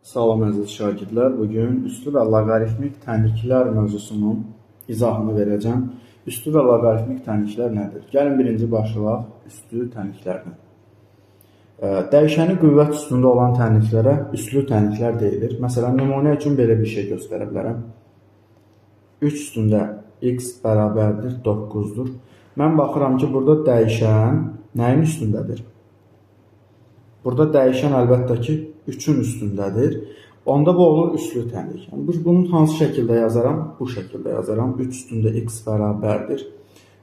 Salam əziz şagirdlər. Bugün üstü və loqaritmik tənliklər mövzusunun izahını verəcəm. Üstü və loqaritmik tənliklər nədir? Gəlin birinci başlayaq üstü tənliklərdən. Dəyişəni qüvvət üstündə olan tənliklərə üslü tənliklər deyilir. Məsələn, nümunə üçün belə bir şey göstərə bilərəm. 3 üstündə x bərabərdir 9-dur. Mən baxıram ki, burada dəyişən nəyin üstündədir? Burada dəyişən əlbəttə ki, 3-ün üstündədir. Onda bu olur üslü tənlik. Yəni, bunu hansı şəkildə yazaram? Bu şəkildə yazaram. 3 üstündə x bərabərdir.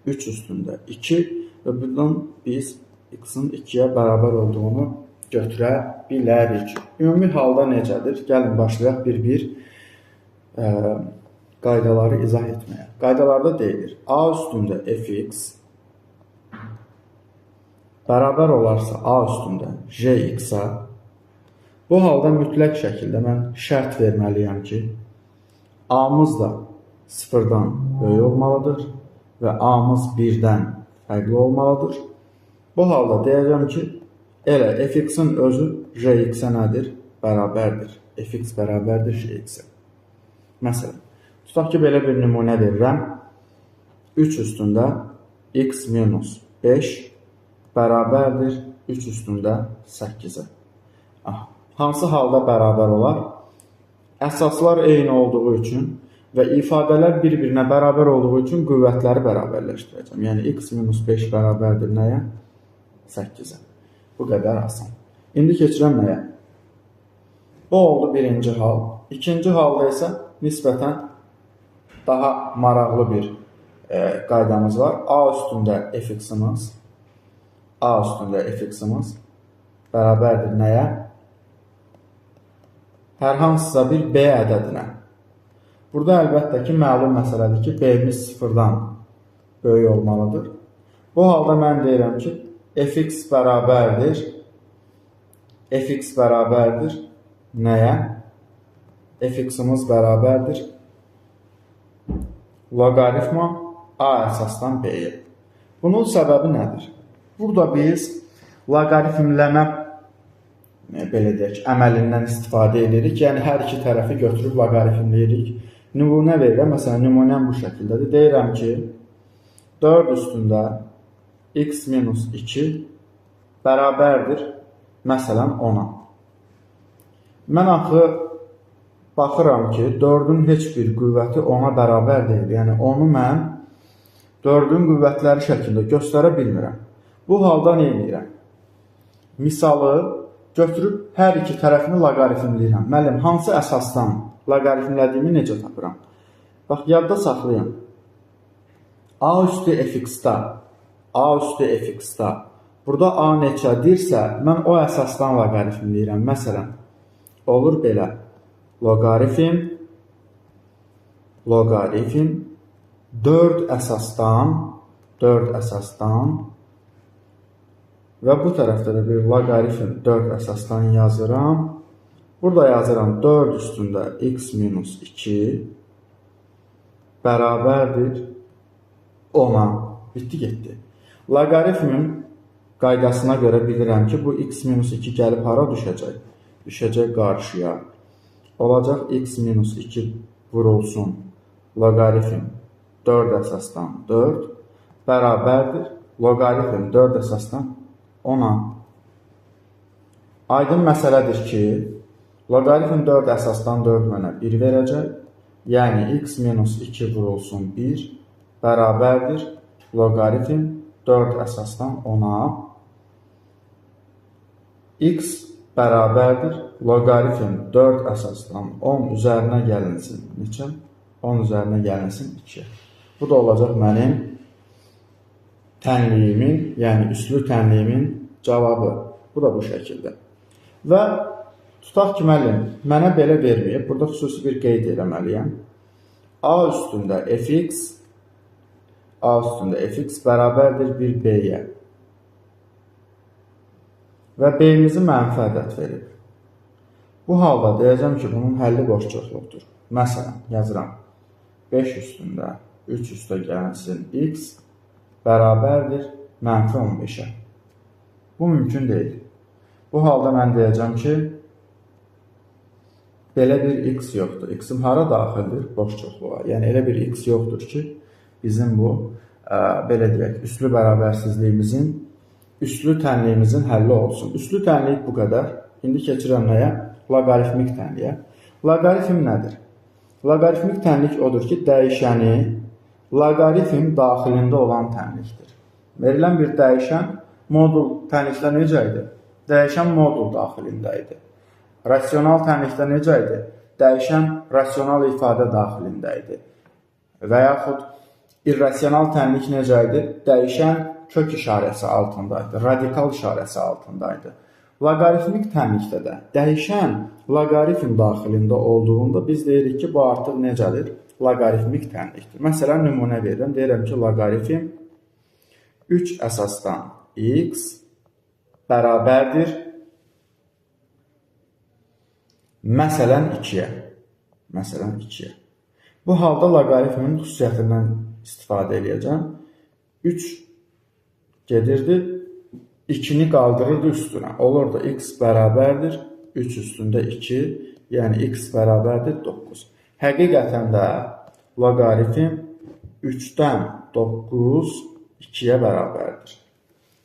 3 üstündə 2 və buradan biz x-in 2-yə bərabər olduğunu götürə bilərik. Ümumi halda necədir? Gəlin başlayaq bir-bir qaydaları izah etməyə. Qaydalarda deyilir, a üstündə fx bərabər olarsa a üstündə jx-a, bu halda mütləq şəkildə mən şərt verməliyəm ki, a-mız da 0-dan böyük olmalıdır və a-mız 1-dən fərqli olmalıdır. Bu halda deyəcəm ki, elə fx-in özü jx-ə nədir? Bərabərdir. Fx bərabərdir jx-ə. Məsələn, tutaq ki, belə bir nümunə verirəm. 3 üstündə x minus 5 bərabərdir 3 üstündə 8-ə. Hansı halda bərabər olar? Əsaslar eyni olduğu üçün və ifadələr bir-birinə bərabər olduğu üçün qüvvətləri bərabərləşdirəcəm. Yəni, x minus 5 bərabərdir nəyə? 8-ə. Bu qədər asan. İndi keçirəm nəyə? Bu oldu birinci hal. İkinci halda isə nisbətən daha maraqlı bir qaydamız var. A üstündə fx-imiz bərabərdir nəyə? Hər hansısa bir b ədədinə. Burada əlbəttə ki, məlum məsələdir ki, b-miz 0-dan böyük olmalıdır. Bu halda mən deyirəm ki, fx bərabərdir nəyə? Fx-imiz bərabərdir loqaritma a əsasdan b-yə. Bunun səbəbi nədir? Burada biz loqaritmləmə belə deyək, əməlindən istifadə edirik. Yəni, hər iki tərəfi götürüb loqaritmləyirik. Nümunə verirəm. Məsələn, nümunəm bu şəkildədir. Deyirəm ki, 4 üstündə x minus 2 bərabərdir, məsələn, 10-a. Mən axı baxıram ki, 4-ün heç bir qüvvəti 10-a bərabər deyil. Yəni, onu mən 4-ün qüvvətləri şəklində göstərə bilmirəm. Bu halda nə edirəm? Misalı götürüb hər iki tərəfini loqaritmləyirəm. Müəllim, hansı əsasdan loqaritmlədiyimi necə tapıram? Bax, yadda saxlayın. A üstü fx-da burada a neçədirsə, mən o əsasdan loqaritmləyirəm. Məsələn, olur belə. Loqaritm 4 əsasdan və bu tərəfdə də bir loqaritm 4 əsasdan yazıram. Burada yazıram 4 üstündə x minus 2 bərabərdir 10-a. Bitdi, getdi. Loqaritmin qaydasına görə bilirəm ki, bu x minus 2 gəlib hara düşəcək? Düşəcək qarşıya. Olacaq x minus 2 vurulsun loqaritm 4 əsasdan 4 bərabərdir loqaritm 4 əsasdan 10-a. Aydın məsələdir ki, loqaritm 4 əsasdan 4 mənə 1 verəcək. Yəni, x minus 2 vurulsun 1 bərabərdir loqaritm 4 əsasdan 10-a. X bərabərdir loqaritm 4 əsasdan 10 üzərinə gəlinsin. Neçə? 10 üzərinə gəlinsin 2. Bu da olacaq mənim tənliyimin, yəni üslü tənliyimin cavabı. Bu da bu şəkildə. Və tutaq ki, müəllim, mənə belə verməyib. Burada xüsusi bir qeyd eləməliyəm. A üstündə fx bərabərdir bir b-yə. Və b-mizi mənfi ədəd verib. Bu halda deyəcəm ki, bunun həlli boşluqdur. Məsələn, yazıram. 5 üstündə 3 üstə gəlsin x bərabərdir mənfi 15-ə. Bu mümkün deyil. Bu halda mən deyəcəm ki, belə bir x yoxdur. X-im hara daxildir? Boş çoxluğa. Yəni elə bir x yoxdur ki, bizim bu belə deyək, üslü bərabərsizliyimizin, üslü tənliyimizin həlli olsun. Üslü tənlik bu qədər. İndi keçirəm nəyə? Loqaritmik tənliyə. Loqaritm nədir? Loqaritmik tənlik odur ki, dəyişəni loqaritm daxilində olan tənlikdir. Verilən bir dəyişən modul tənlikdə necə idi? Dəyişən modul daxilində idi. Rasional tənlikdə necə idi? Dəyişən rasional ifadə daxilində idi. Və yaxud irrasional tənlik necə idi? Dəyişən kök işarəsi altındaydı, radikal işarəsi altındaydı. Loqaritmik tənlikdə də dəyişən loqaritm daxilində olduğunda biz deyirik ki, bu artıq necədir? Loqaritmik tənlikdir. Məsələn, nümunə verirəm. Deyirəm ki, loqaritm 3 əsasdan x bərabərdir məsələn 2-yə. Məsələn 2-yə. Bu halda loqaritmin xüsusiyyətindən istifadə edəcəm. 3 gedirdi, 2-ni qaldırırdı üstünə. Olur da x bərabərdir 3 üstündə 2, yəni x bərabərdir 9. Həqiqətən də loqaritm 3-dən 9 2-yə bərabərdir.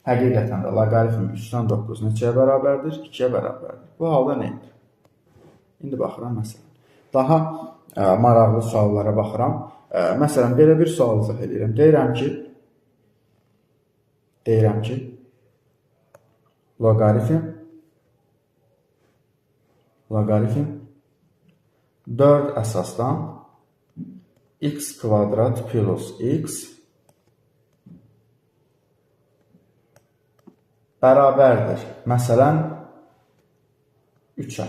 Həqiqətən də loqaritm 3-dən 9 neçəyə bərabərdir? 2-yə bərabərdir. Bu halda nə edir? İndi baxıram məsələn. Daha maraqlı suallara baxıram. Məsələn, belə bir sual izah edirəm. Deyirəm ki, loqaritm 4 əsasdan x kvadrat plus x bərabərdir. Məsələn, 3-ə.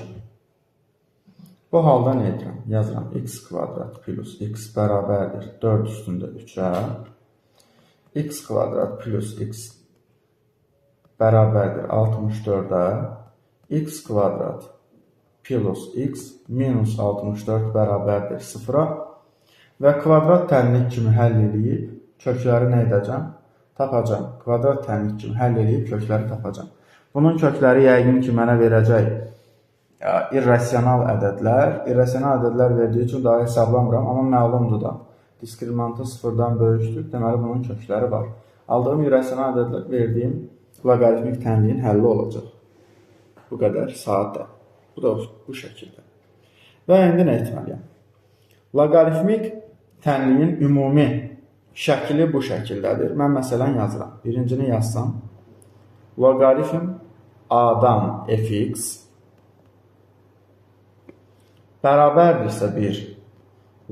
Bu halda nə edirəm? Yazıram x kvadrat plus x bərabərdir 4 üstündə 3-ə. X kvadrat plus x bərabərdir 64-ə. X kvadrat plus x minus 64 bərabərdir 0-a. Və kvadrat tənlik kimi həll edib kökləri nə edəcəm? Tapacam. Kvadrat tənlik kimi həll edib kökləri tapacam. Bunun kökləri yəqin ki, mənə verəcək irrasional ədədlər. İrrasional ədədlər verdiyi üçün daha hesablamıram, amma məlumdur da. Diskriminantı 0-dan böyükdür, deməli bunun kökləri var. Aldığım irrasional ədədlər verdiyim loqaritmik tənliyin həlli olacaq. Bu qədər saatdə. Bu da bu şəkildə. Və indi nə etməliyəm? Loqaritmik tənliyin ümumi şəkli bu şəkildədir. Mən məsələn yazıram. Birincini yazsam. Loqaritm a-dan fx bərabərdirsə 1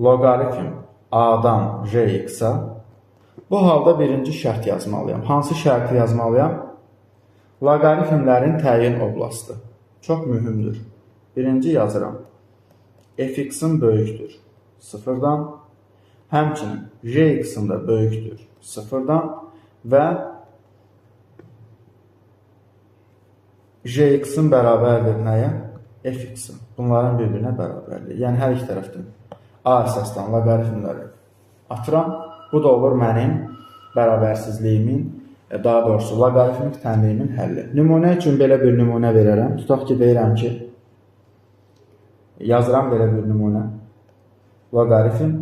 loqaritm a-dan rx-a. Bu halda birinci şərt yazmalıyam. Hansı şərti yazmalıyam? Loqaritmlərin təyin oblastı. Çox mühümdür. Birinci yazıram. Fx-in böyükdür 0-dan. Həmçinin rx-in də böyükdür 0-dan və rx-in bərabərdir nəyə? Fx-in. Bunların bir-birinə bərabərdir. Yəni hər iki tərəfdən A əsasdan loqaritmləri atıram. Bu da olur mənim bərabərsizliyimin, daha doğrusu loqaritmik tənliyimin həlli. Nümunə üçün belə bir nümunə verərəm. Tutaq ki, deyirəm ki, yazıram belə bir nümunə. Loqaritm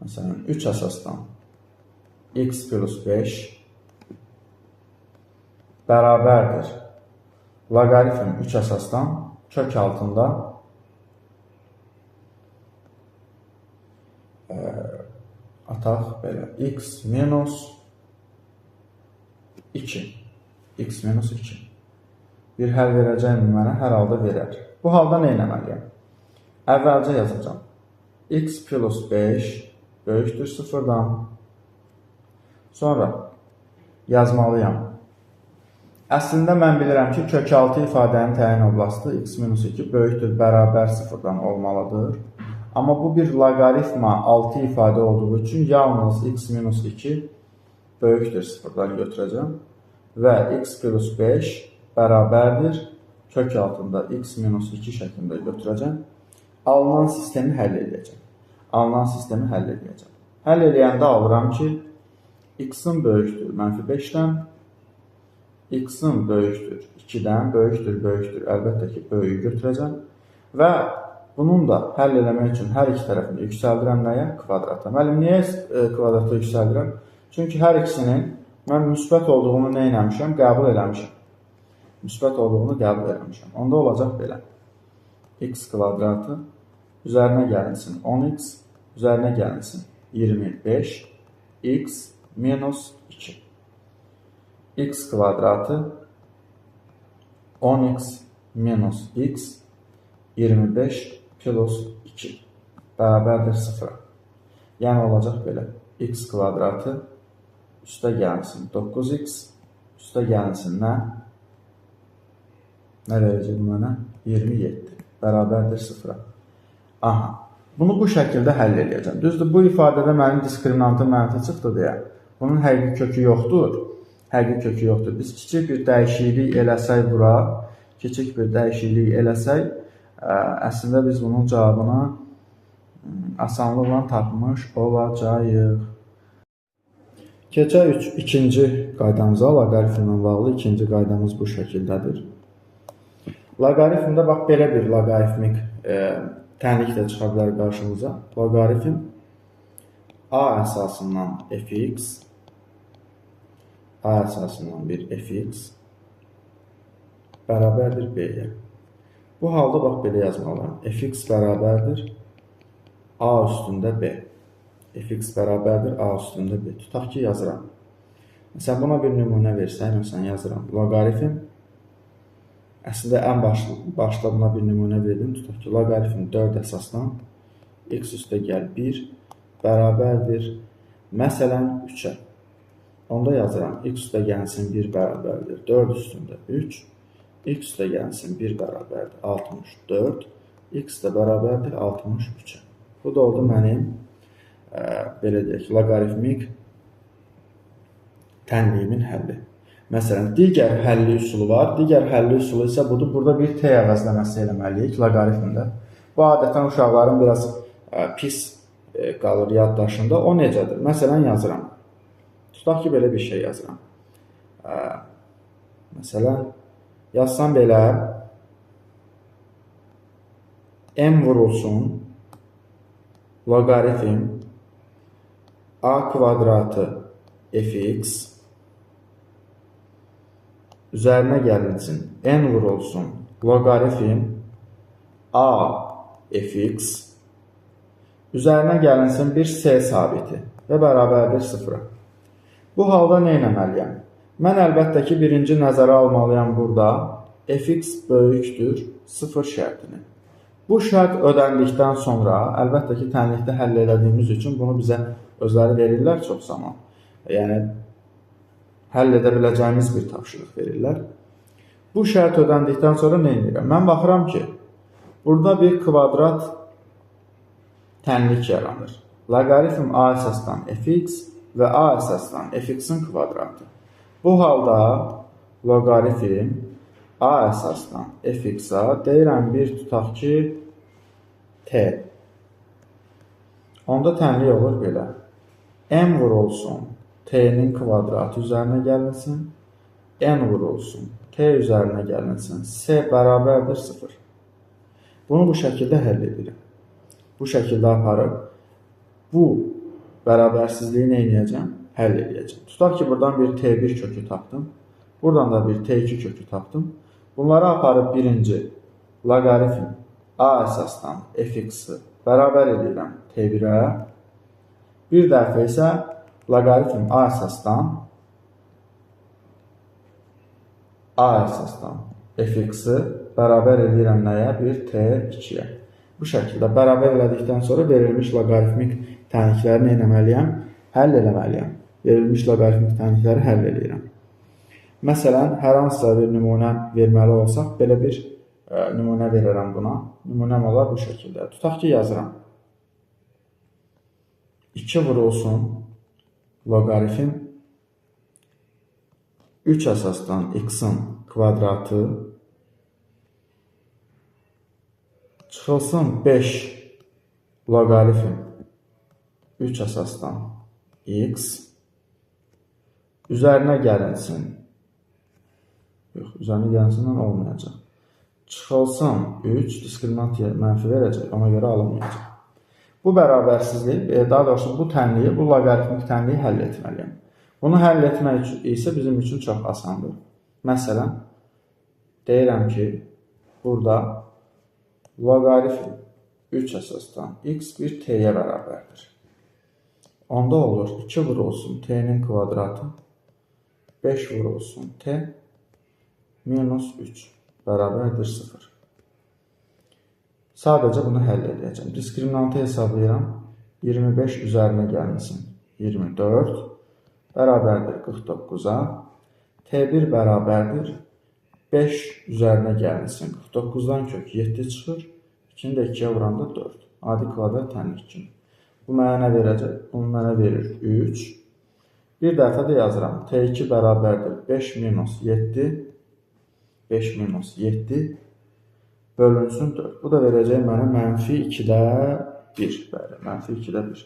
məsələn 3 əsasdan x plus 5 bərabərdir. Loqaritm 3 əsasdan kök altında ataq belə x minus 2. X minus 2. Bir həll verəcəyim mənə hər halda verər. Bu halda nə etməliyəm? Əvvəlcə yazacağım. X plus 5 böyükdür 0-dan. Sonra yazmalıyam. Əslində mən bilirəm ki, kök altı ifadənin təyin oblastı x minus 2 böyükdür bərabər 0-dan olmalıdır. Amma bu bir loqaritma 6 ifadə olduğu üçün yalnız x minus 2 böyükdür 0-dan götürəcəm. Və x plus 5 bərabərdir kök altında x minus 2 şəklində götürəcəm. Alınan sistemi həll edəcəm. Həll edəndə alıram ki, x-in böyükdür -5-dən, x-in böyükdür 2-dən, böyükdür. Əlbəttə ki, böyüyü götürəcəm və bunun da həll eləmək üçün hər iki tərəfini yüksəldirəm nəyə? Kvadrata. Müəllim, niyə kvadrata yüksəldirəm? Çünki hər ikisinin mən müsbət olduğunu nə eləmişəm? Qəbul eləmişəm. Müsbət olduğunu qəbul eləmişəm. Onda olacaq belə. X kvadratı üzərinə gəlinsin 10x, üzərinə gəlinsin 25, x minus 2. X kvadratı 10x minus x 25 plus 2 bərabərdir 0. Yəni olacaq belə. X kvadratı üstə gəlinsin 9x, üstə gəlinsin nə? Nə verəcək bu mənə? 27 bərabərdir 0. Aha. Bunu bu şəkildə həll edəcəm. Düzdür, bu ifadədə mənim diskriminantım mənfi çıxdı deyə. Bunun həqiqi kökü yoxdur. Həqiqi kökü yoxdur. Biz kiçik bir dəyişiklik eləsək bura, əslində biz bunun cavabını asanlıqla tapmış olacağıq. Keçək ikinci qaydamıza, loqaritmlə bağlı ikinci qaydamız bu şəkildədir. Loqaritmdə bax belə bir loqaritmik tənlik də çıxa bilər qarşımıza. Loqaritm a əsasından fx, a əsasından bir fx bərabərdir b-yə. Bu halda bax belə yazmalıyam. Fx bərabərdir a üstündə b. Fx bərabərdir a üstündə b. Tutaq ki, yazıram. Məsələn, buna bir nümunə versək, məsələn, yazıram. Loqaritm, əslində ən başda buna bir nümunə verdim. Tutaq ki, loqaritm 4 əsasdan x üstə gəl 1 bərabərdir. Məsələn, 3-ə. Onda yazıram. X üstə gəlsin 1 bərabərdir 4 üstündə 3. X üstə gəlsin 1 bərabərdir 64. X də bərabərdir 63-ə. Bu da oldu mənim belə deyək, loqaritmik tənliyimin həlli. Məsələn, digər həlli üsulu var. Digər həlli üsulu isə budur. Burada bir t əvəzləməsi eləməliyik loqaritmdə. Bu adətən uşaqların biraz pis qalır yaddaşında. O necədir? Məsələn, yazıram. Tutaq ki, belə bir şey yazıram. Məsələn, yazsam belə m vurulsun loqaritm a kvadratı fx üzərinə gəlinsin n vurulsun loqaritm a fx üzərinə gəlinsin bir c sabiti və bərabərdir 0. Bu halda nə etməliyəm? Mən əlbəttə ki, birinci nəzərə almalıyam burada fx böyükdür 0 şərtini. Bu şərt ödəndikdən sonra, əlbəttə ki, tənlikdə həll elədiyimiz üçün bunu bizə özləri verirlər çox zaman. Yəni, həll edə biləcəyimiz bir tapşırıq verirlər. Bu şərt ödəndikdən sonra nə edirəm? Mən baxıram ki, burada bir kvadrat tənlik yaranır. Loqaritm a əsasdan fx və a əsasdan fx-in kvadratı. Bu halda loqaritm a əsasdan fx-a deyirəm bir tutaq ki, t. Onda tənlik olur belə. M vurulsun t-nin kvadratı üzərinə gəlinsin. N vurulsun t üzərinə gəlinsin. C bərabərdir 0. Bunu bu şəkildə həll edirəm. Bu şəkildə aparıb bu bərabərsizliyi nə edəcəm? Həll edəcəm. Tutaq ki, buradan bir t1 kökü tapdım. Buradan da bir t2 kökü tapdım. Bunları aparıb birinci loqaritm a əsasdan fx-i bərabər edirəm t1-ə. Bir dəfə isə loqaritm a əsasdan fx-i bərabər edirəm nəyə? Bir t2-yə. Bu şəkildə bərabər elədikdən sonra verilmiş loqaritmik tənlikləri nə etməliyəm? Həll eləməliyəm. Verilmiş loqaritmik tənlikləri həll edirəm. Məsələn, hər hansısa bir nümunə verməli olsaq, belə bir nümunə verirəm buna. Nümunəm olar bu şəkildə. Tutaq ki, yazıram. 2 vurulsun loqaritm 3 əsasdan x-in kvadratı çıxılsın 5 loqaritm 3 əsasdan x üzərinə gəlinsin Yox, üzərinə gələnsindən olmayacaq. Çıxılsın 3, diskriminant mənfi verəcək, ona görə alınmayacaq. Bu bərabərsizlik, daha doğrusu bu tənliyi, bu loqaritmik tənliyi həll etməliyəm. Bunu həll etmək isə bizim üçün çox asandır. Məsələn, deyirəm ki, burada loqaritm 3 əsasdan x bir t-yə bərabərdir. Onda olur 2 vurulsun t-nin kvadratı, 5 vurulsun t minus 3 bərabərdir 0. Sadəcə bunu həll edəcəm. Diskriminantı hesablayıram. 25 üzərinə gəlməsin 24 bərabərdir 49-a. T1 bərabərdir 5 üzərinə gəlməsin 49-dan kök 7 çıxır. 2-ni də 2-yə vuranda 4. Adi kvadrat tənlik kimi. Bu mənə nə verəcək? Bunu mənə verir 3. Bir dəfə də yazıram. T2 bərabərdir 5 minus 7. 5 minus 7 bölünsün 4. Bu da verəcək mənə mənfi 2-də 1. Bəli, mənfi 2-də 1.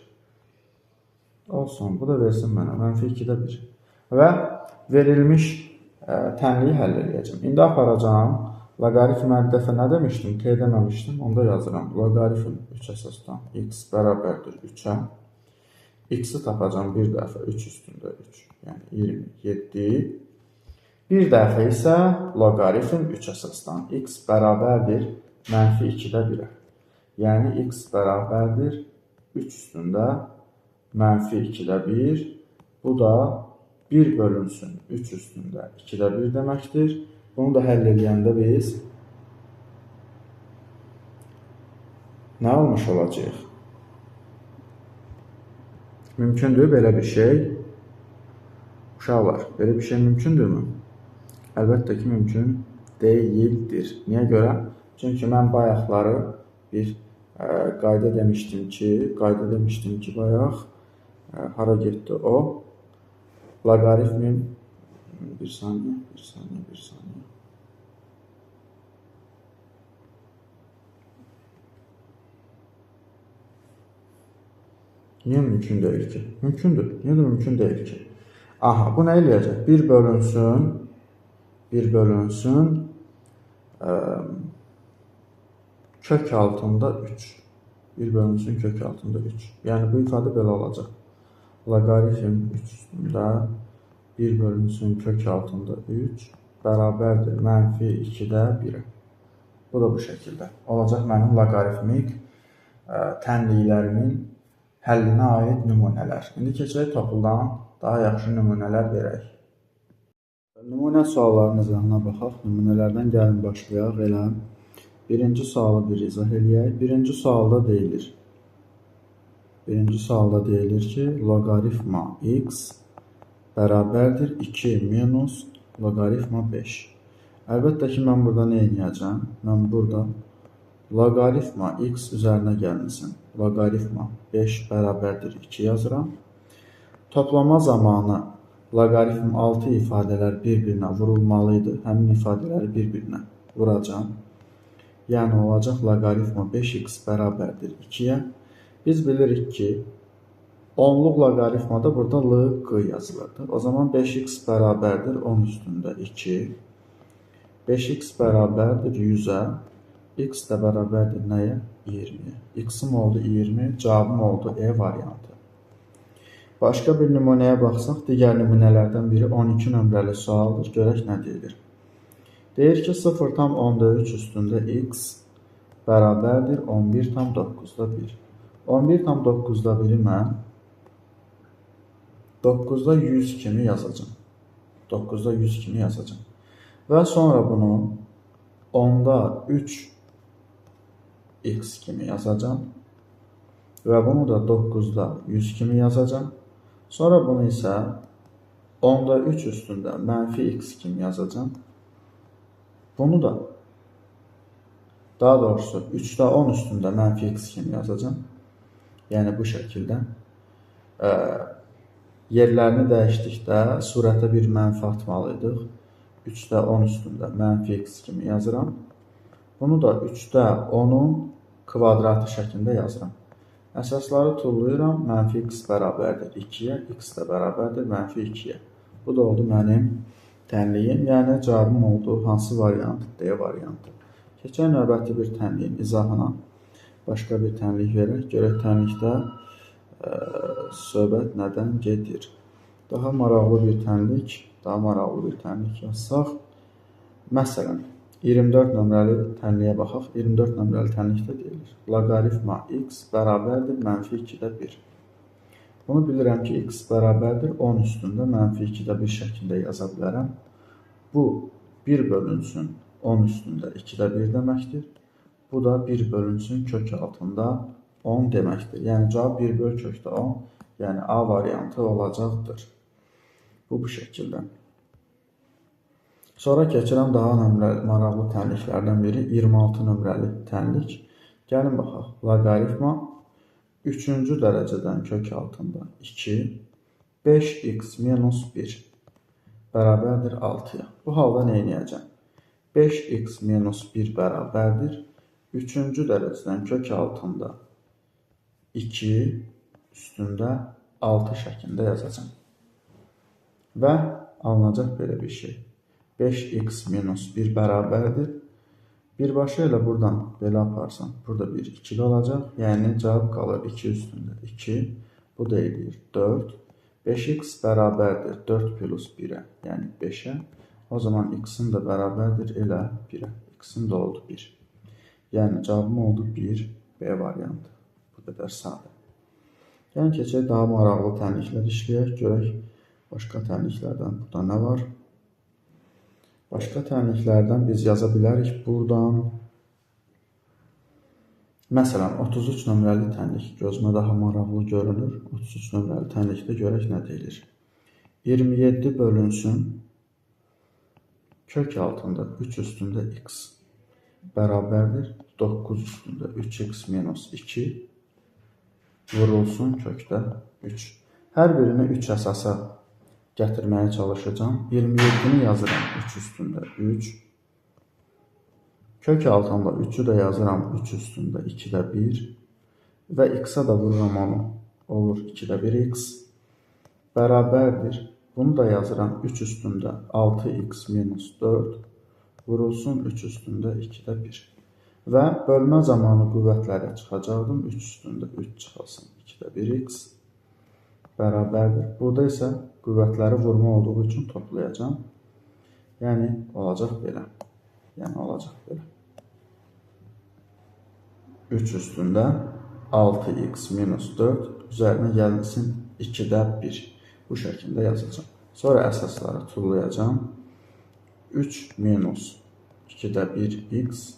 Olsun, bu da versin mənə mənfi 2-də 1. Və verilmiş tənliyi həll edəcəm. İndi aparacağım. Loqaritmə bir dəfə nə demişdim? T deməmişdim. Onda yazıram. Loqaritm 3 əsasdan x bərabərdir 3-ə. X-i tapacağım bir dəfə 3 üstündə 3. Yəni 27. Bir dəfə isə loqaritm 3 əsasdan x bərabərdir mənfi 2-də 1-ə. Yəni x bərabərdir 3 üstündə mənfi 2-də 1. Bu da 1 bölünsün 3 üstündə 2-də 1 deməkdir. Bunu da həll edəndə biz nə olmuş olacaq? Mümkündür belə bir şey. Uşaqlar, belə bir şey mümkündürmü? Əlbəttə ki, mümkün deyildir. Niyə görə? Çünki mən bayaqları bir qayda demişdim ki, bayaq hara getdi o? Loqaritmin bir saniyə. Niyə mümkün deyil ki? Mümkündür. Niyə də mümkün deyil ki? Aha, bu nə eləyəcək? 1 bölünsün kök altında 3. 1 bölünsün kök altında 3. Yəni bu ifadə belə olacaq. Loqaritm 3 üstündə 1 bölünsün kök altında 3 bərabərdir mənfi 2-də 1-ə. Bu da bu şəkildə. Olacaq mənim loqaritmik tənliklərimin həllinə aid nümunələr. İndi keçək topuldan daha yaxşı nümunələr verək. Nümunə suallarının izahına baxaq. Nümunələrdən gəlin başlayaq. Elə birinci sualı bir izah eləyək. Birinci sualda deyilir ki, loqaritma x bərabərdir 2 minus loqaritma 5. Əlbəttə ki, mən burada nə edəcəm? Mən burada loqaritma x üzərinə gəlməsin. Loqaritma 5 bərabərdir 2 yazıram. Toplama zamanı loqaritm 6 ifadələr bir-birinə vurulmalıydı. Həmin ifadələri bir-birinə vuracam. Yəni olacaq loqaritma 5x bərabərdir 2-yə. Biz bilirik ki, onluq loqaritmada burada l-q yazılırdı. O zaman 5x bərabərdir 10 üstündə 2. 5x bərabərdir 100-ə. X də bərabərdir nəyə? 20. X-im oldu 20, cavabım oldu E variantı. Başqa bir nümunəyə baxsaq, digər nümunələrdən biri 12 nömrəli sualdır. Görək nə deyilir. Deyir ki, 0,3 üstündə x bərabərdir 11,9'da 1. 11,9'da 1-i mən 9'da 100 kimi yazacağım. 9'da 100 kimi yazacağım. Və sonra bunu 10'da 3 x kimi yazacağım. Və bunu da 9'da 100 kimi yazacağım. Sonra bunu isə 10'da 3 üstündə mənfi x kimi yazacağım. Bunu da daha doğrusu 3'də 10 üstündə mənfi x kimi yazacağım. Yəni bu şəkildə yerlərini dəyişdikdə surətə bir mənfi atmalıydıq. 3'də 10 üstündə mənfi x kimi yazıram. Bunu da 3'də 10'un kvadratı şəklində yazıram. Əsasları tullayıram. Mənfi x bərabərdir 2-yə, x də bərabərdir mənfi 2-yə. Bu da oldu mənim tənliyin, yəni cavabım oldu hansı variant? D variantı. Keçək növbəti bir tənliyin izahına. Başqa bir tənlik verək. Görək tənlikdə söhbət nədən gedir? Daha maraqlı bir tənlik yazsaq. Məsələn, 24 nömrəli tənliyə baxaq. 24 nömrəli tənlikdə deyilir. Loqaritma x bərabərdir -2/1. Bunu bilirəm ki, x bərabərdir 10 üstündə -2/1 şəklində yaza bilərəm. Bu 1 bölünsün 10 üstündə 2/1 deməkdir. Bu da 1 bölünsün kök altında 10 deməkdir. Yəni cavab 1 böl kökdə 10, yəni A variantı olacaqdır. Bu şəkildə. Sonra keçirəm daha maraqlı tənliklərdən biri 26 nömrəli tənlik. Gəlin baxaq. Loqaritma 3-cü dərəcədən kök altında 2, 5x - 1 bərabərdir 6-ya. Bu halda nə edəcəm? 5x - 1 bərabərdir 3-cü dərəcədən kök altında 2 üstündə 6 şəklində yazacağım. Və alınacaq belə bir şey. 5x - 1 bərabərdir. Birbaşa ilə buradan belə aparsam, burada bir 2 qalacaq. Yəni cavab qalır 2 üstündə 2. Bu da edir 4. 5x bərabərdir 4 plus 1-ə, yəni 5-ə. O zaman x-in də bərabərdir elə 1-ə. X-in də oldu 1. Yəni cavabım oldu 1, B variantı. Bu qədər sadə. Yəni keçək daha maraqlı tənliklər işləyək. Görək başqa tənliklərdən burada nə var? Başqa tənliklərdən biz yaza bilərik buradan. Məsələn, 33 nömrəli tənlik gözümə daha maraqlı görünür. 33 nömrəli tənlikdə görək nə deyilir. 27 bölünsün kök altında 3 üstündə x bərabərdir 9 üstündə 3x - 2 vurulsun kökdə 3. Hər birini 3 əsasa gətirməyə çalışacağım. 27-ni yazıram 3 üstündə 3. Kök altında 3-ü də yazıram 3 üstündə 2/1. Və x-a da vururam onu. Olur 2/1x. Bərabərdir. Bunu da yazıram 3 üstündə 6x - 4. Vurulsun 3 üstündə 2/1. Və bölmə zamanı qüvvətlərə çıxacaqdım. 3 üstündə 3 çıxılsın 2/1x bərabərdir. Burada isə qüvvətləri vurma olduğu üçün toplayacağım. Yəni olacaq belə. 3 üstündə 6x - 4 üzərinə gəlsin 2/1. Bu şəkildə yazacağım. Sonra əsasları tullayacağım. 3 - 2/1x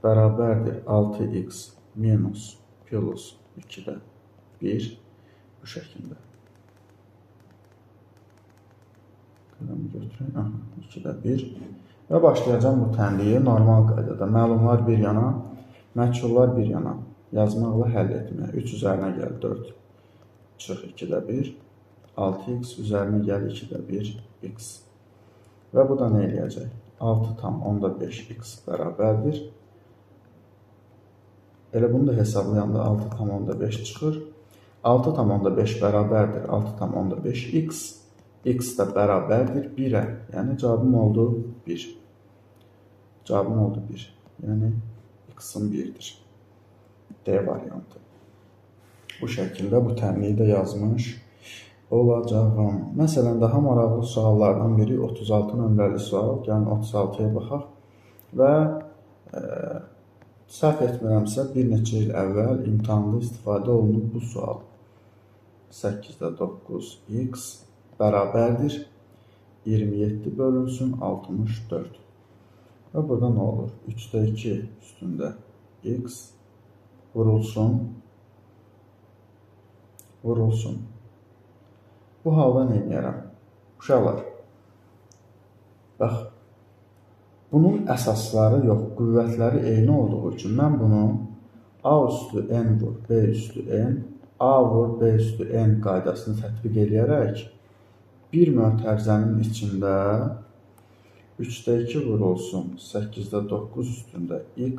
bərabərdir 6x plus 2/1 bu şəkildə. Qələmi götürək. 2/1 və başlayacağım bu tənliyi normal qaydada. Məlumlar bir yana, məchullar bir yana yazmaqla həll etməyə. 3 üzərinə gəl 4 çıx 2/1. 6x üzərinə gəl 2/1x. Və bu da nə eləyəcək? 6/5x bərabərdir. Elə bunu da hesablayanda 6/5 çıxır. 6/5 bərabərdir 6/5x. X də bərabərdir 1-ə. Yəni cavabım oldu 1. Cavabım oldu 1. Yəni x-in 1-dir. D variantı. Bu şəkildə bu tənliyi də yazmış olacağım. Məsələn, daha maraqlı suallardan biri 36 nömrəli sual. Gəlin 36-ya baxaq. Və səhv etmirəmsə, bir neçə il əvvəl imtahanda istifadə olunub bu sual. 8/9x bərabərdir 27 bölünsün 64. Və burada nə olur? 3/2 üstündə x vurulsun. Bu halda nə edərəm? Uşaqlar, bax, bunun əsasları yox, qüvvətləri eyni olduğu üçün mən bunu a üstü n vur b üstü n, a vur b üstü n qaydasını tətbiq edərək bir mötərizənin içində 3/2 vurulsun 8/9 üstündə x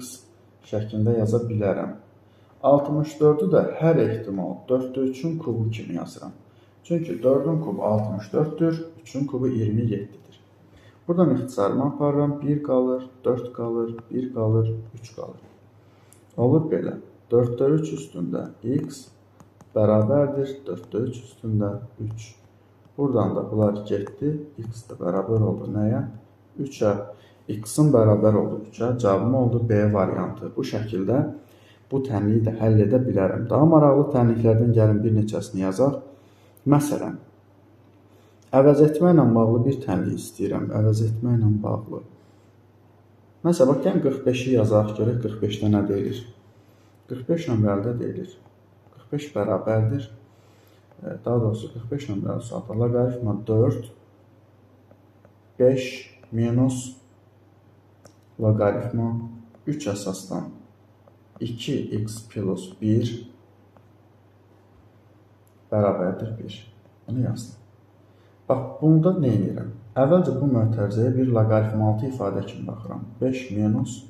şəklində yaza bilərəm. 64-ü də hər ehtimal 4/3-ün kubu kimi yazıram. Çünki 4-ün kubu 64-dür, 3-ün kubu 27-dir. Buradan ixtisarımı aparıram. 1 qalır, 4 qalır, 1 qalır, 3 qalır. Olur belə. 4-də 3 üstündə x bərabərdir 4-də 3 üstündə 3. Buradan da bunlar getdi. X də bərabər oldu nəyə? 3-ə. X-in bərabər oldu 3-ə. Cavabım oldu B variantı. Bu şəkildə bu tənliyi də həll edə bilərəm. Daha maraqlı tənliklərdən gəlin bir neçəsini yazaq. Məsələn, əvəz etməklə bağlı bir tənlik istəyirəm. Əvəz etməklə bağlı. Məsələn, bax, gəlin 45-i yazaq. Görək 45-də nə deyilir? 45 nömrəlidə deyilir. 45 bərabərdir. Daha doğrusu 45 nömrəli sualda loqaritma 4, 5 minus loqaritma 3 əsasdan 2x plus 1 bərabərdir 1. Bunu yazdım. Bax, bunda nə edirəm? Əvvəlcə bu mötərizəyə bir loqaritm altı ifadə kimi baxıram. 5 minus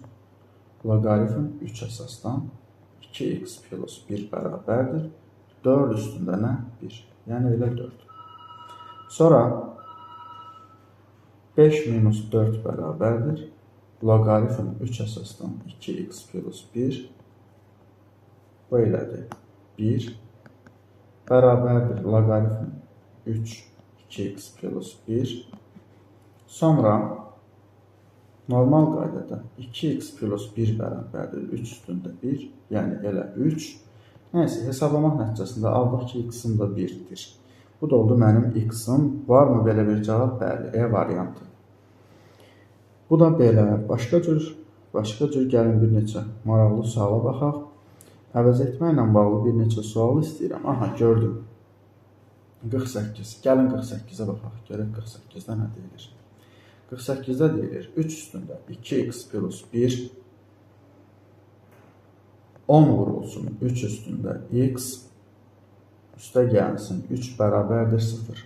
loqaritm 3 əsasdan 2x plus 1 bərabərdir. 4 üstündə nə? 1. Yəni elə 4. Sonra 5 minus 4 bərabərdir. Loqaritm 3 əsasdan 2x plus 1 bu elədir. 1 bərabərdir. Loqaritm 3 2x plus 1. Sonra normal qaydada 2x plus 1 bərabərdir. 3 üstündə 1. Yəni elə 3. Nəysə, hesablamaq nəticəsində aldıq ki, x-im da 1-dir. Bu da oldu mənim x-im. Varmı belə bir cavab? Bəli, E variantı. Bu da belə. Başqa cür gəlin bir neçə maraqlı suala baxaq. Əvəz etməklə bağlı bir neçə sual istəyirəm. Aha, gördüm. 48. Gəlin 48-ə baxaq. Görək 48-də nə deyilir? 48-də deyilir 3 üstündə 2x plus 1 10 vurulsun 3 üstündə x üstə gəlsin 3 bərabərdir 0.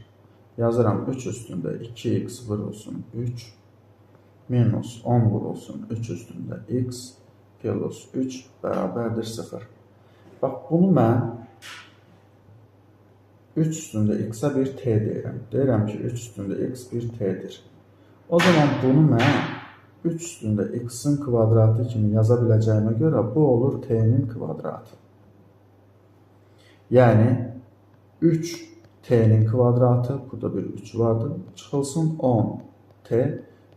Yazıram 3 üstündə 2x vurulsun 3 minus 10 vurulsun 3 üstündə x plus 3 bərabərdir 0. Bax, bunu mən 3 üstündə x-a bir t deyirəm. Deyirəm ki, 3 üstündə x bir t'dir. O zaman bunu mən 3 üstündə x-in kvadratı kimi yaza biləcəyimə görə bu olur t-nin kvadratı. Yəni 3 t-nin kvadratı, burada bir 3 vardır, çıxılsın 10 t,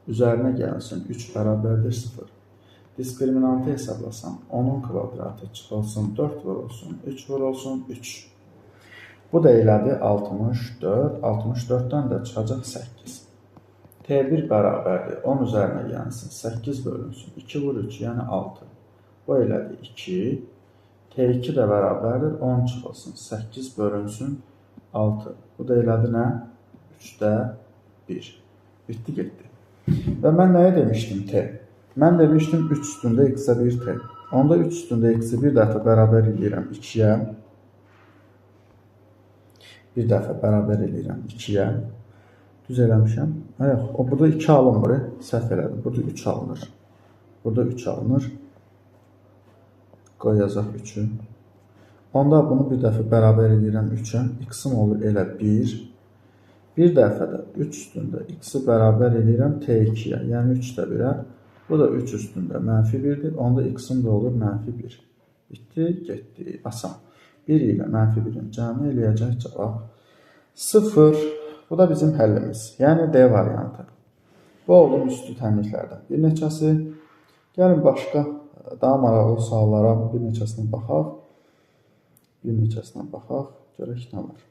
üzərinə gəlsin 3 bərabərdir 0. Diskriminantı hesablasam 10-un kvadratı çıxılsın 4 vurulsun, 3 vurulsun 3. Bu da elədi 64, 64-dən də çıxacaq 8. T1 bərabərdir 10 üzərinə gəlsin 8 bölünsün 2 vur 3 yəni 6. Bu elədi 2. T2 də bərabərdir 10 çıxılsın 8 bölünsün 6. Bu da elədi nə? 3-də 1. Bitdi getdi. Və mən nəyə demişdim T? Mən demişdim 3 üstündə x-ə 1 T. Onda 3 üstündə x-i bir dəfə bərabər edirəm 2-yə. Bir dəfə bərabər edirəm 2-yə. Düz eləmişəm. Yox, burada 2 alınmır. Səhv elədim. Burada 3 alınır. Burada 3 alınır. Qoy yazaq 3-ü. Onda bunu bir dəfə bərabər edirəm 3-ə. X-im olur elə 1. Bir dəfə də 3 üstündə x-i bərabər edirəm t2-yə. Yəni 3-də 1-ə. Bu da 3 üstündə mənfi 1-dir. Onda x-im də olur mənfi 1. Bitdi, getdi. Asan. 1 ilə mənfi 1-in cəmi eləyəcək cavab 0. Bu da bizim həllimiz. Yəni D variantı. Bu oldu üstü tənliklərdən bir neçəsi. Gəlin başqa daha maraqlı suallara bir neçəsinə baxaq. Görək nə var.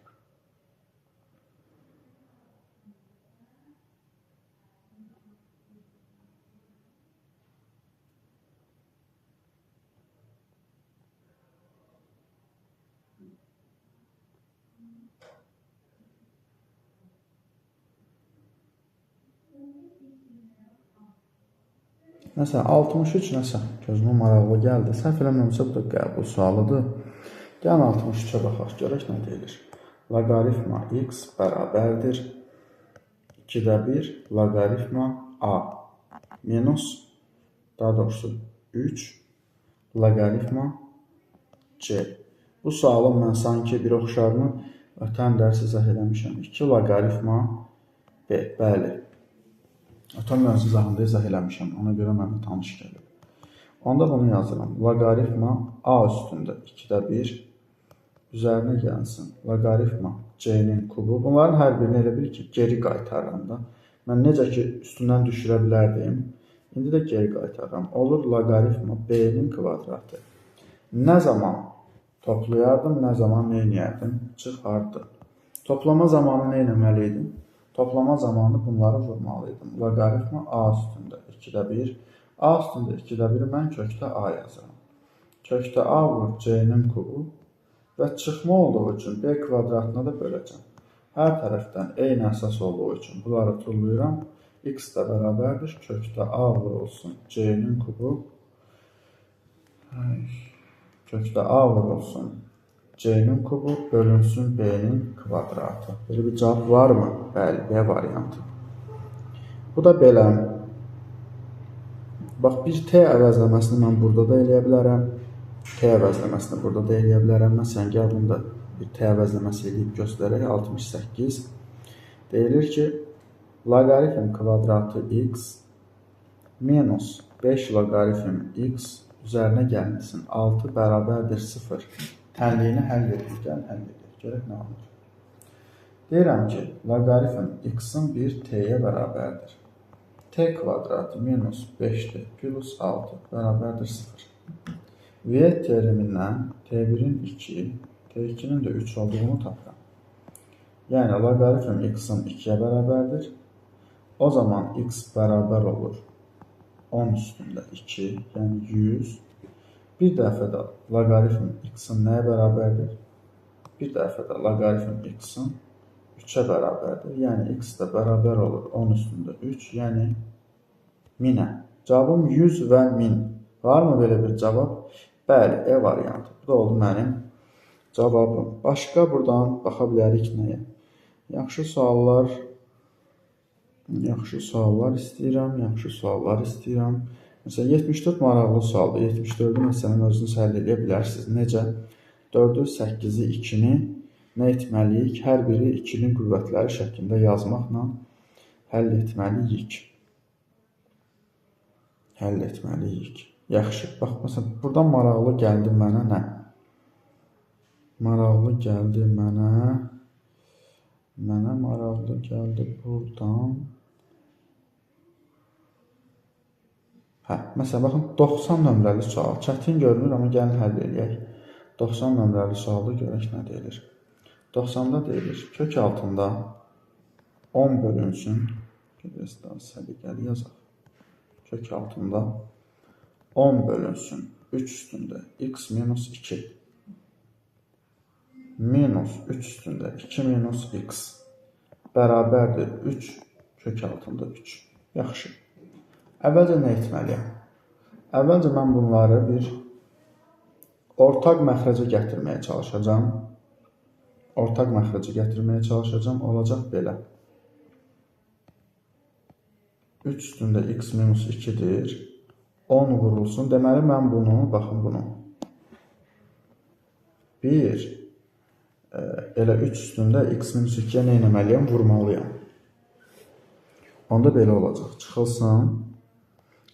Məsələn, 63 nəsə gözümə maraqlı gəldi. Səhv eləmirəmsə, bu da qəbul sualıdır. Gəlin 63-ə baxaq, görək nə deyilir. Loqaritma x bərabərdir 2-də 1 loqaritma a minus, daha doğrusu 3 loqaritma c. Bu sualın mən sanki bir oxşarını ötən dərs izah eləmişəm. 2 loqaritma b, bəli. Ötən mövzu zamanında izah eləmişəm. Ona görə mənə tanış gəlir. Onda bunu yazıram. Loqaritma a üstündə 2-də 1 üzərinə gəlsin. Loqaritma c-nin kubu. Bunların hər birini elə bil ki, geri qaytarıram da. Mən necə ki, üstündən düşürə bilərdim. İndi də geri qaytarıram. Olur loqaritma b-nin kvadratı. Nə zaman toplayardım, nə zaman nə edərdim? Çıxardı. Toplama zamanı nə etməliydim? Toplama zamanı bunları vurmalıydım. Loqaritma a üstündə 2-də 1. A üstündə 2-də 1 mən kökdə a yazıram. Kökdə a vur c-nin kubu və çıxma olduğu üçün b kvadratına da böləcəm. Hər tərəfdən eyni əsas olduğu üçün bunları tullayıram. X də bərabərdir. Kökdə a vurulsun c-nin kubu. Kökdə a vurulsun c-nin kubu bölünsün b-nin kvadratı. Belə bir cavab varmı? Bəli, B variantı. Bu da belə. Bax, bir t əvəzləməsini mən burada da eləyə bilərəm. T əvəzləməsini burada da eləyə bilərəm. Məsələn, gəl bunda bir t əvəzləməsi eləyib göstərək. 68. Deyilir ki, loqaritm kvadratı x minus 5 loqaritm x üzərinə gəlməsin. 6 bərabərdir 0. Tənliyini həll edir. Gəl, həll edir. Görək nə olur. Deyirəm ki, loqaritm x-in bir t-yə bərabərdir. T kvadratı minus 5-dir plus 6 bərabərdir 0. V terimindən t1-in 2, t2-nin də 3 olduğunu tapıram. Yəni, loqaritm x-in 2-yə bərabərdir. O zaman x bərabər olur 10 üstündə 2, yəni 100. Bir dəfə də loqaritm x-in nəyə bərabərdir? Bir dəfə də loqaritm x-in 3-ə bərabərdir. Yəni, x də bərabər olur 10 üstündə 3, yəni 1000-ə. Cavabım 100 və 1000. Varmı belə bir cavab? Bəli, E variantı. Bu da oldu mənim cavabım. Başqa buradan baxa bilərik nəyə? Yaxşı suallar istəyirəm. Məsələn, 74 maraqlı sualdır. 74-ü məsələn özünüz həll edə bilərsiniz. Necə? 4-ü, 8-i, 2-ni nə etməliyik? Hər biri 2-nin qüvvətləri şəklində yazmaqla həll etməliyik. Yaxşı. Bax, məsələn, buradan maraqlı gəldi mənə nə? Maraqlı gəldi buradan. Məsələn, baxın, 90 nömrəli sual. Çətin görünür, amma gəlin həll edək. 90 nömrəli sualda görək nə deyilir. 90-da deyilir, kök altında 10 bölünsün. Biraz daha səliqəli yazaq. Kök altında 10 bölünsün 3 üstündə x minus 2. Minus 3 üstündə 2 minus x bərabərdir 3 kök altında 3. Yaxşı. Əvvəlcə nə etməliyəm? Əvvəlcə mən bunları bir ortaq məxrəcə gətirməyə çalışacağım. Olacaq belə. 3 üstündə x minus 2-dir. 10 vurulsun. Deməli, mən bunu, baxın bunu. 1 elə 3 üstündə x minus 2-yə nə etməliyəm? Vurmalıyam. Onda belə olacaq. Çıxılsın.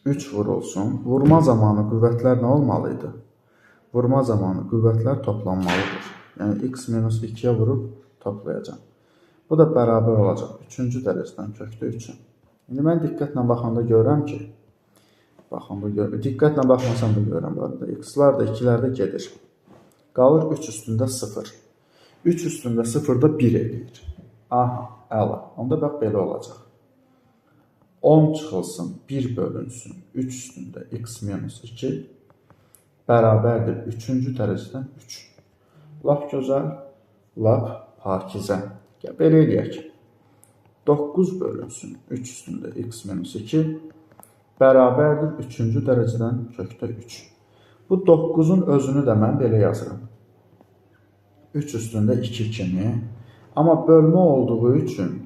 3 vurulsun. Vurma zamanı qüvvətlər nə olmalıydı? Vurma zamanı qüvvətlər toplanmalıdır. Yəni, x minus 2-yə vurub toplayacağım. Bu da bərabər olacaq. 3-cü dərəcədən kökdə 3-ün. İndi mən diqqətlə baxanda görürəm ki, diqqətlə baxmasam da görürəm. X-lar da 2-lərdə gedir. Qalır 3 üstündə 0. 3 üstündə 0-da 1 edir. Aha, əla. Onda bax, belə olacaq. 10 çıxılsın, 1 bölünsün, 3 üstündə x minus 2 bərabərdir 3-cü dərəcədən 3. Lap gözəl, lap pakizə. Belə eləyək. 9 bölünsün, 3 üstündə x minus 2 bərabərdir 3-cü dərəcədən kökdə 3. Bu 9-un özünü də mən belə yazıram. 3 üstündə 2 kimi. Amma bölmə olduğu üçün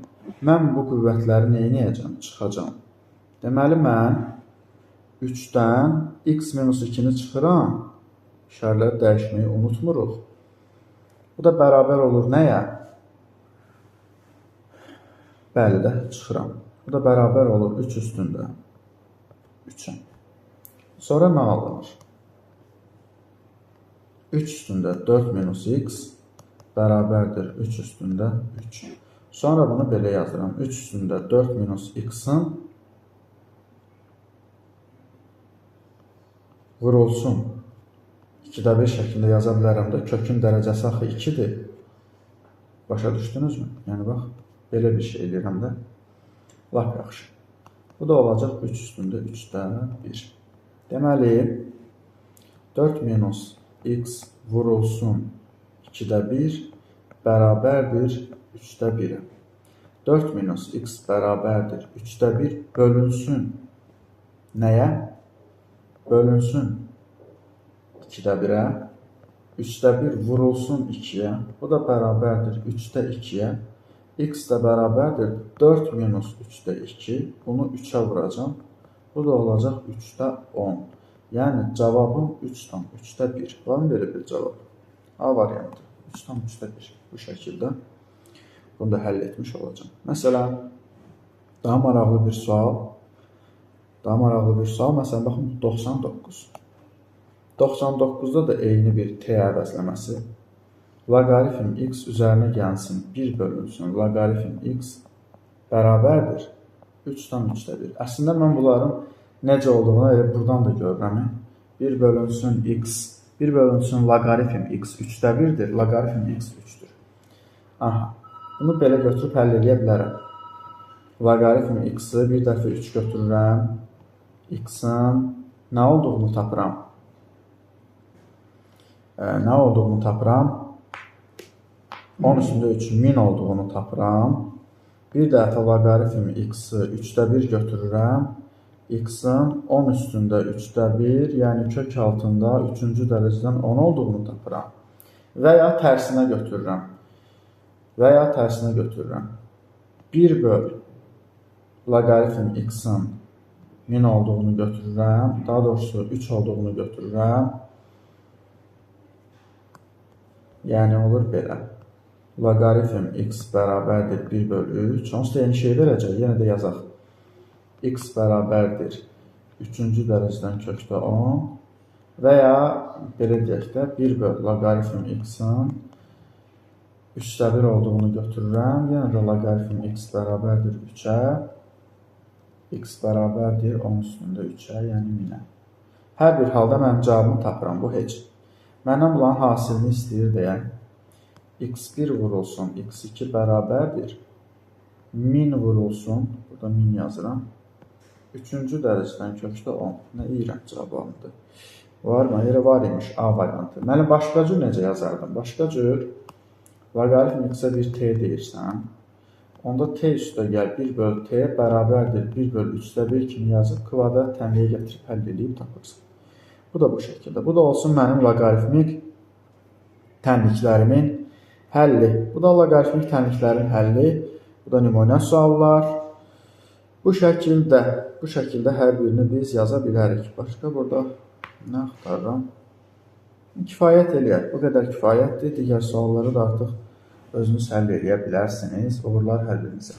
mən bu qüvvətləri neynəyəcəm? Çıxacam. Deməli, mən 3-dən x minus 2-ni çıxıram. İşarələri dəyişməyi unutmuruq. Bu da bərabər olur nəyə? Bəli də çıxıram. Bu da bərabər olur 3 üstündə 3'ə. Sonra nə alınır? 3 üstündə 4 minus x bərabərdir 3 üstündə 3. Sonra bunu belə yazıram. 3 üstündə 4 minus x-in vurulsun. 2'də 1 şəklində yaza bilərəm də. Kökün dərəcəsi axı 2'dir. Başa düşdünüzmü? Yəni bax, belə bir şey eləyirəm də. Lap yaxşı. Bu da olacaq 3 üstündə 3'də 1. Deməli, 4 minus x vurulsun 2'də 1 bərabərdir 3'də 1'ə. 4 minus x bərabərdir 3'də 1 bölünsün. Nəyə? Bölünsün 2'də 1'ə. 3'də 1 vurulsun 2'yə. Bu da bərabərdir 3'də 2'yə. X də bərabərdir 4 minus 3'də 2. Bunu 3'ə vuracam. Bu da olacaq 3'də 10. Yəni cavabım 3'də 1. Var mı belə bir cavab? A variantı. 3'də 1. Bu şəkildə. Bunu da həll etmiş olacağım. Məsələn, daha maraqlı bir sual. Məsələn, baxın, 99. 99'da da eyni bir t əvəzləməsi. Loqaritm x üzərinə gəlsin 1 bölünsün. Loqaritm x bərabərdir 3'dən 3'də 1. Əslində mən bunların necə olduğunu elə buradan da görürəm. 1 bölünsün x, 1 bölünsün loqaritm x 3'də 1'dir. Loqaritm x 3'dür. Aha. Bunu belə götürüb həll edə bilərəm. Loqaritm x-i bir dəfə 3 götürürəm. X-in nə olduğunu tapıram. Nə olduğunu tapıram. 10 üstündə 3 1000 olduğunu tapıram. Bir dəfə loqaritm x-i 3'də 1 götürürəm. X-in 10 üstündə 3'də 1, yəni kök altında 3-cü dərəcədən 10 olduğunu tapıram. Və ya tərsinə götürürəm. 1 böl loqaritm x-in 1000 olduğunu götürürəm. Daha doğrusu 3 olduğunu götürürəm. Yəni olur belə. Loqaritm x bərabərdir 1 böl 3. Onsuz da yeni şey verəcək. Yenə də yazaq. X bərabərdir 3-cü dərəcədən kökdə 10. Və ya belə deyək də 1 böl loqaritm x-in 3'də 1 olduğunu götürürəm. Yenə də loqaritm x bərabərdir 3'ə. X bərabərdir 10 üstündə 3'ə, yəni 1000'ə. Hər bir halda mənim cavabımı tapıram. Bu heç. Məndən bunların hasilini istəyir deyə. X1 vurulsun, x2 bərabərdir 1000 vurulsun, burada 1000 yazıram. 3-cü dərəcədən kökdə 10. Nə iyrənc cavabımdır. Var mı? Yerə var imiş A variantı. Mənim başqa cür necə yazardım? Başqa cür loqaritm x-ə bir t deyirsən. Onda t üstə gəl 1 böl t bərabərdir 1 böl 3'də 1 kimi yazıb kvadrat təmliyə gətirib həll edib tapırsan. Bu da bu şəkildə. Bu da olsun mənim loqaritmik tənliklərimin həlli. Bu da loqaritmik tənliklərin həlli. Bu da nümunə suallar. Bu şəkildə hər birini biz yaza bilərik. Başqa burada nə axtarıram? Kifayət eləyər. Bu qədər kifayətdir. Digər sualları da artıq özünüz həll edə bilərsiniz. Uğurlar həllinizə.